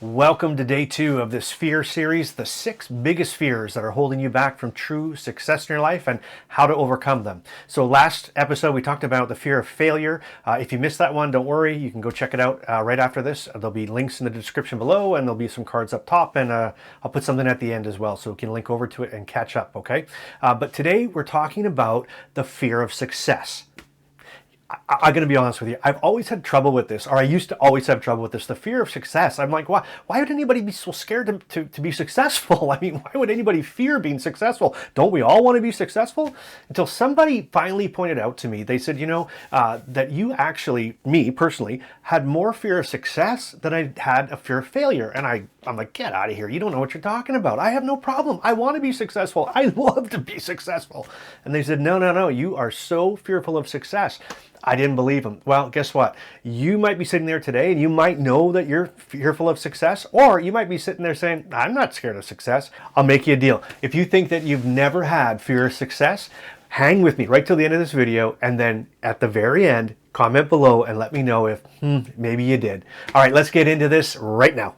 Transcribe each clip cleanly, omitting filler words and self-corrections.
Welcome to day 2 of this fear series, the 6 biggest fears that are holding you back from true success in your life and how to overcome them. So last episode we talked about the fear of failure. If you missed that one, don't worry, you can go check it out right after this. There'll be links in the description below and there'll be some cards up top, and I'll put something at the end as well so we can link over to it and catch up, okay? But today we're talking about the fear of success. I'm going to be honest with you. I've always had trouble with this, or I used to always have trouble with this. The fear of success. I'm like, why would anybody be so scared to be successful? I mean, why would anybody fear being successful? Don't we all want to be successful? Until somebody finally pointed out to me, they said, that you actually, me personally, had more fear of success than I had a fear of failure. And I'm like, get out of here. You don't know what you're talking about. I have no problem. I want to be successful. I love to be successful. And they said, no. You are so fearful of success. I didn't believe them. Well, guess what? You might be sitting there today and you might know that you're fearful of success, or you might be sitting there saying, I'm not scared of success. I'll make you a deal. If you think that you've never had fear of success, hang with me right till the end of this video, and then at the very end, comment below and let me know if maybe you did. All right, let's get into this right now.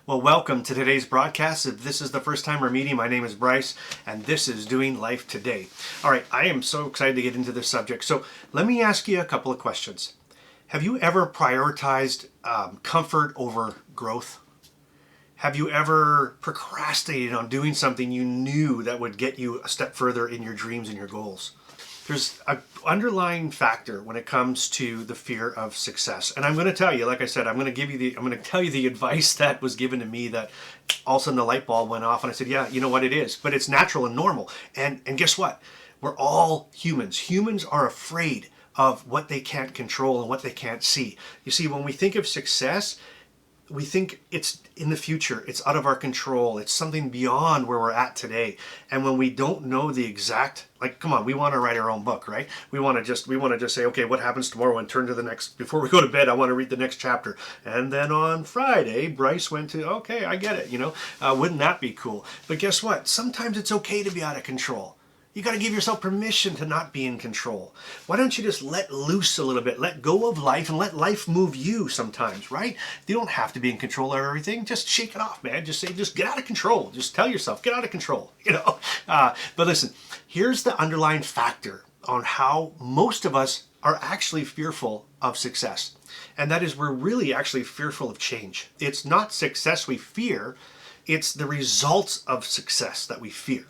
Well, welcome to today's broadcast. If this is the first time we're meeting, my name is Bryce, and this is Doing Life Today. All right, I am so excited to get into this subject. So let me ask you a couple of questions. Have you ever prioritized comfort over growth? Have you ever procrastinated on doing something you knew that would get you a step further in your dreams and your goals? There's an underlying factor when it comes to the fear of success. And I'm going to tell you, like I said, I'm going to tell you the advice that was given to me that all of a sudden the light bulb went off and I said, yeah, you know what, it is, but it's natural and normal. And guess what? We're all humans. Humans are afraid of what they can't control and what they can't see. You see, when we think of success, we think it's in the future, it's out of our control, it's something beyond where we're at today. And when we don't know the exact, like, come on, we want to write our own book, right? We want to just say, okay, what happens tomorrow, and turn to the next, before we go to bed, I want to read the next chapter. And then on Friday, Bryce went to, okay, I get it, wouldn't that be cool? But guess what? Sometimes it's okay to be out of control. You got to give yourself permission to not be in control. Why don't you just let loose a little bit, let go of life, and let life move you sometimes, right? You don't have to be in control of everything. Just shake it off, man. Just get out of control. Just tell yourself, get out of control, But listen, here's the underlying factor on how most of us are actually fearful of success. And that is, we're really actually fearful of change. It's not success we fear, it's the results of success that we fear.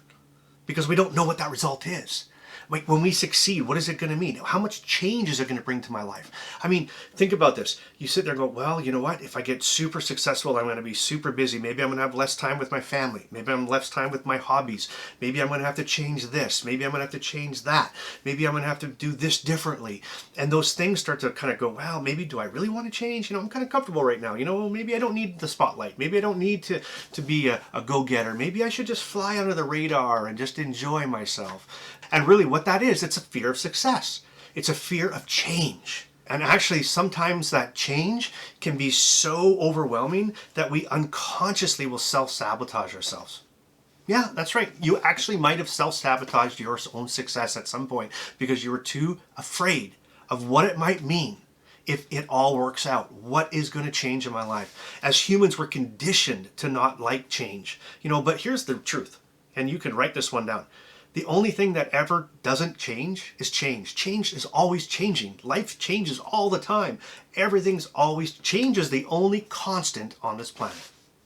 Because we don't know what that result is. Like, when we succeed, what is it going to mean? How much change is it going to bring to my life? I mean, think about this. You sit there and go, well, you know what? If I get super successful, I'm going to be super busy. Maybe I'm going to have less time with my family. Maybe I'm less time with my hobbies. Maybe I'm going to have to change this. Maybe I'm going to have to change that. Maybe I'm going to have to do this differently. And those things start to kind of go, well, maybe do I really want to change? I'm kind of comfortable right now. Maybe I don't need the spotlight. Maybe I don't need to be a go-getter. Maybe I should just fly under the radar and just enjoy myself. And really what that is, it's a fear of success. It's a fear of change. And actually, sometimes that change can be so overwhelming that we unconsciously will self-sabotage ourselves. Yeah, that's right. You actually might have self-sabotaged your own success at some point because you were too afraid of what it might mean if it all works out. What is going to change in my life? As humans, we're conditioned to not like change. But here's the truth, and you can write this one down. The only thing that ever doesn't change is change. Change is always changing. Life changes all the time. Everything's always, change is the only constant on this planet.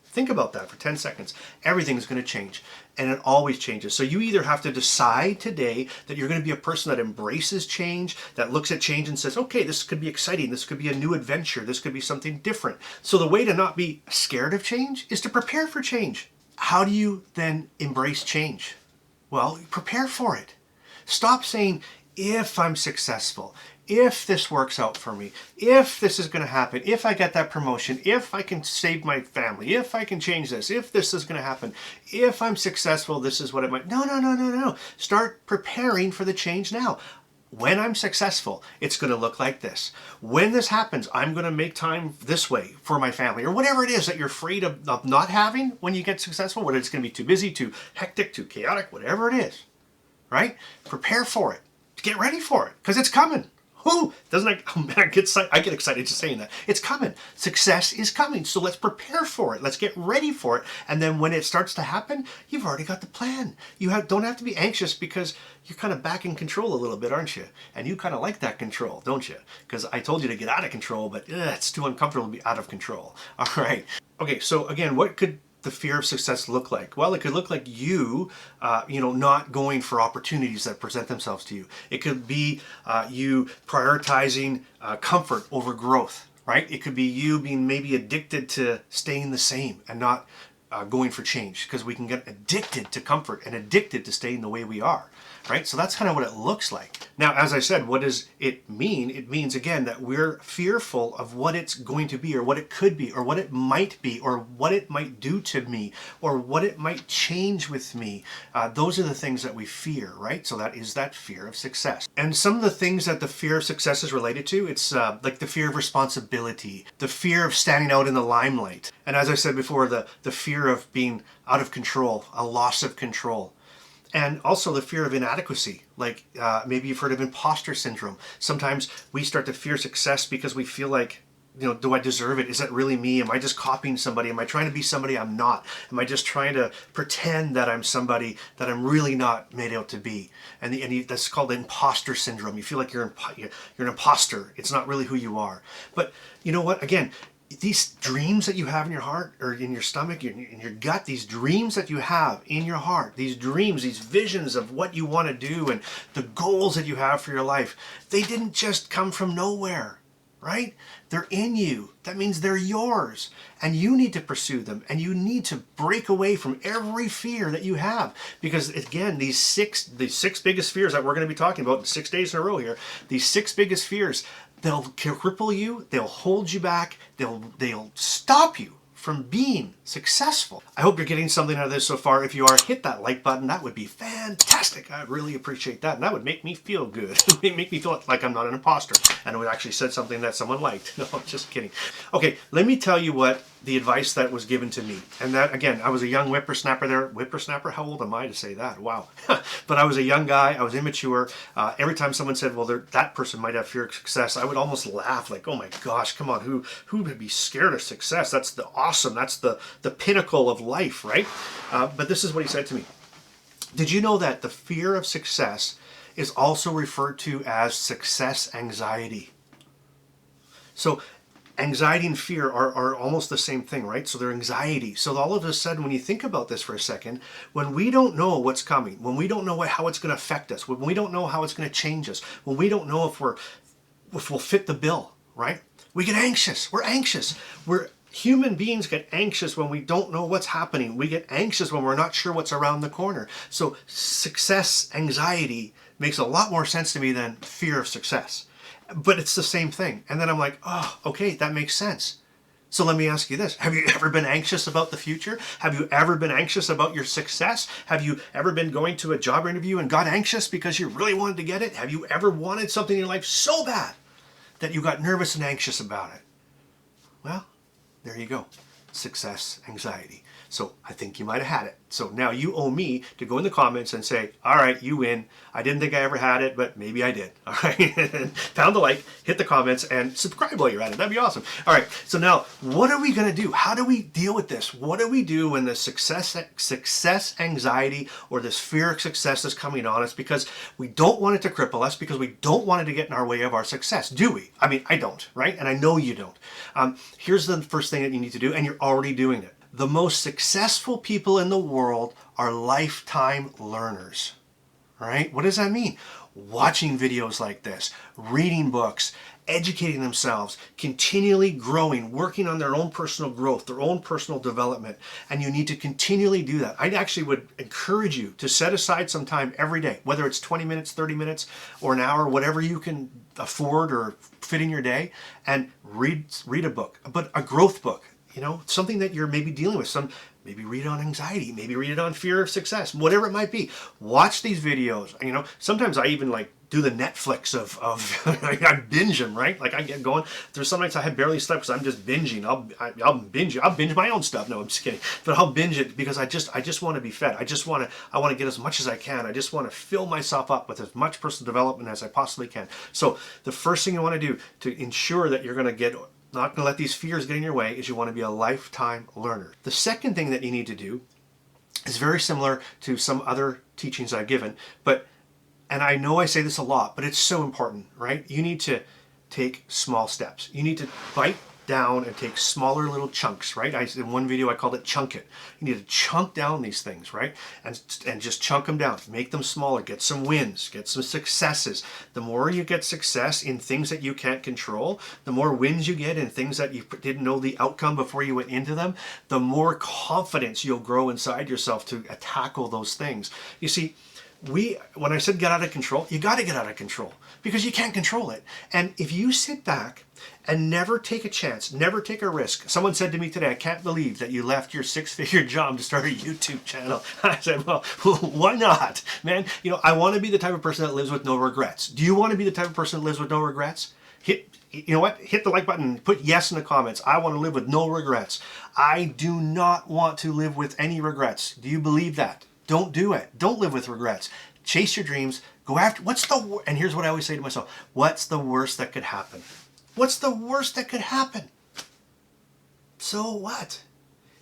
Think about that for 10 seconds. Everything is going to change, and it always changes. So you either have to decide today that you're going to be a person that embraces change, that looks at change and says, okay, this could be exciting. This could be a new adventure. This could be something different. So the way to not be scared of change is to prepare for change. How do you then embrace change? Well, prepare for it. Stop saying, if I'm successful, if this works out for me, if this is going to happen, if I get that promotion, if I can save my family, if I can change this, if this is going to happen, if I'm successful, this is what it might. No. Start preparing for the change now. When I'm successful, it's going to look like this. When this happens, I'm going to make time this way for my family, or whatever it is that you're afraid of not having when you get successful, whether it's going to be too busy, too hectic, too chaotic, whatever it is, right? Prepare for it. Get ready for it, because it's coming. Who doesn't oh man, I get excited just saying that. It's coming. Success is coming. So let's prepare for it. Let's get ready for it. And then when it starts to happen, you've already got the plan. Don't have to be anxious because you're kind of back in control a little bit, aren't you? And you kind of like that control, don't you? Because I told you to get out of control, but it's too uncomfortable to be out of control. All right. Okay, so again, what could the fear of success look like? Well, it could look like you not going for opportunities that present themselves to you. It could be you prioritizing comfort over growth, right? It could be you being maybe addicted to staying the same and not going for change, because we can get addicted to comfort and addicted to staying the way we are, right? So that's kind of what it looks like. Now, as I said, what does it mean? It means, again, that we're fearful of what it's going to be, or what it could be, or what it might be, or what it might do to me, or what it might change with me. Those are the things that we fear, right? So that is that fear of success. And some of the things that the fear of success is related to, it's like the fear of responsibility, the fear of standing out in the limelight. And as I said before, the fear of being out of control, a loss of control. And also the fear of inadequacy, like maybe you've heard of imposter syndrome. Sometimes we start to fear success because we feel like, do I deserve it? Is that really me? Am I just copying somebody? Am I trying to be somebody I'm not? Am I just trying to pretend that I'm somebody that I'm really not made out to be? And that's called imposter syndrome. You feel like you're an imposter. It's not really who you are. But you know what? Again, these dreams that you have in your heart or in your stomach, in your gut, these dreams that you have in your heart, these dreams, these visions of what you want to do and the goals that you have for your life, they didn't just come from nowhere, right? They're in you. That means they're yours, and you need to pursue them, and you need to break away from every fear that you have, because again, these six biggest fears that we're going to be talking about in 6 days in a row here, these 6 biggest fears, they'll cripple you, they'll hold you back, they'll stop you from being successful. I hope you're getting something out of this so far. If you are, hit that like button. That would be fantastic. I'd really appreciate that. And that would make me feel good. It would make me feel like I'm not an imposter and I would actually said something that someone liked. No, I'm just kidding. Okay, let me tell you what the advice that was given to me. And that, again, I was a young whippersnapper there. Whippersnapper? How old am I to say that? Wow. But I was a young guy. I was immature. Every time someone said, well, that person might have fear of success, I would almost laugh like, oh my gosh, come on, who would be scared of success? That's the awesome. That's the pinnacle of life, right? But this is what he said to me. Did you know that the fear of success is also referred to as success anxiety? So anxiety and fear are almost the same thing, right? So they're anxiety. So all of a sudden, when you think about this for a second, when we don't know what's coming, when we don't know how it's going to affect us, when we don't know how it's going to change us, when we don't know if we'll fit the bill, right? We get anxious. We're anxious. Human beings get anxious when we don't know what's happening. We get anxious when we're not sure what's around the corner. So success anxiety makes a lot more sense to me than fear of success. But it's the same thing. And then I'm like, oh, okay, that makes sense. So let me ask you this. Have you ever been anxious about the future? Have you ever been anxious about your success? Have you ever been going to a job interview and got anxious because you really wanted to get it? Have you ever wanted something in your life so bad that you got nervous and anxious about it? Well, there you go. Success anxiety. So I think you might have had it. So now you owe me to go in the comments and say, all right, you win. I didn't think I ever had it, but maybe I did. All right. Pound the like, hit the comments, and subscribe while you're at it. That'd be awesome. All right. So now what are we going to do? How do we deal with this? What do we do when the success anxiety or this fear of success is coming on us? Because we don't want it to cripple us, because we don't want it to get in our way of our success, do we? I mean, I don't, right? And I know you don't. Here's the first thing that you need to do, and you're already doing it. The most successful people in the world are lifetime learners, right? What does that mean? Watching videos like this, reading books, educating themselves, continually growing, working on their own personal growth, their own personal development. And you need to continually do that. I actually would encourage you to set aside some time every day, whether it's 20 minutes, 30 minutes, or an hour, whatever you can afford or fit in your day, and read a book, but a growth book. Something that you're maybe dealing with. Maybe read it on anxiety, maybe read it on fear of success, whatever it might be. Watch these videos. Sometimes I even do the Netflix I binge them, right? Like I get going. There's some nights I have barely slept because I'm just binging. I'll binge my own stuff. No, I'm just kidding. But I'll binge it because I just want to be fed. I want to get as much as I can. I just want to fill myself up with as much personal development as I possibly can. So the first thing you want to do to ensure that you're going to get not going to let these fears get in your way is you want to be a lifetime learner. The second thing that you need to do is very similar to some other teachings I've given, and I know I say this a lot, but it's so important, right? You need to take small steps. You need to bite down and take smaller little chunks, right? In one video I called it chunk it. You need to chunk down these things, right? And just chunk them down, make them smaller, get some wins, get some successes. The more you get success in things that you can't control, the more wins you get in things that you didn't know the outcome before you went into them, the more confidence you'll grow inside yourself to tackle those things. You see, when I said get out of control, you got to get out of control because you can't control it. And if you sit back and never take a chance, never take a risk. Someone said to me today, I can't believe that you left your 6-figure job to start a YouTube channel. I said, well, why not? Man, I want to be the type of person that lives with no regrets. Do you want to be the type of person that lives with no regrets? Hit the like button, put yes in the comments. I want to live with no regrets. I do not want to live with any regrets. Do you believe that? Don't do it. Don't live with regrets. Chase your dreams. Go after, and here's what I always say to myself, what's the worst that could happen? What's the worst that could happen? So what?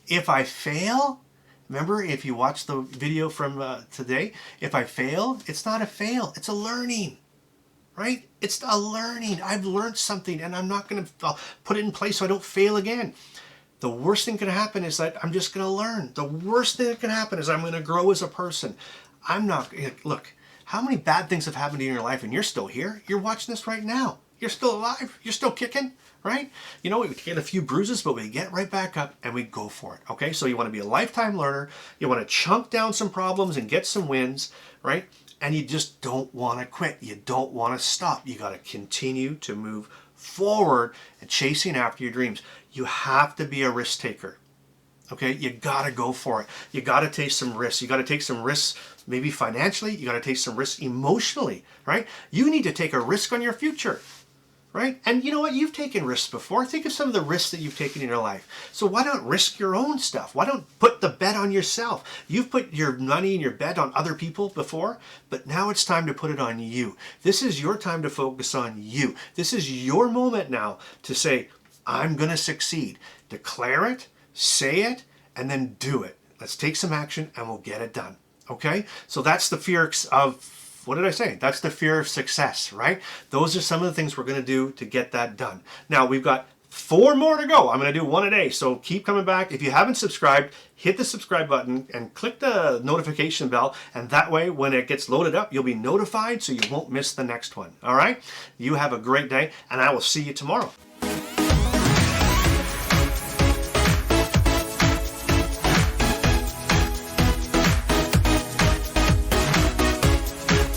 If I fail, remember if you watch the video from today, if I fail, it's not a fail, it's a learning, right? It's a learning. I've learned something and I'm not going to put it in place so I don't fail again. The worst thing can happen is that I'm just going to learn. The worst thing that can happen is I'm going to grow as a person. Look, how many bad things have happened in your life and you're still here? You're watching this right now. You're still alive. You're still kicking, right? We get a few bruises, but we get right back up and we go for it, okay? So you want to be a lifetime learner. You want to chunk down some problems and get some wins, right? And you just don't want to quit. You don't want to stop. You got to continue to move forward and chasing after your dreams. You have to be a risk taker. Okay, you got to go for it. You got to take some risks. You got to take some risks maybe financially. You got to take some risks emotionally, right? You need to take a risk on your future, right? And you know what? You've taken risks before. Think of some of the risks that you've taken in your life. So why not risk your own stuff? Why don't put the bet on yourself? You've put your money and your bet on other people before, but now it's time to put it on you. This is your time to focus on you. This is your moment now to say, I'm going to succeed. Declare it, say it, and then do it. Let's take some action and we'll get it done. Okay? So that's the fear of, what did I say? That's the fear of success, right? Those are some of the things we're going to do to get that done. Now we've got 4 more to go. I'm going to do 1 a day. So keep coming back. If you haven't subscribed, hit the subscribe button and click the notification bell. And that way, when it gets loaded up, you'll be notified so you won't miss the next one. All right? You have a great day and I will see you tomorrow.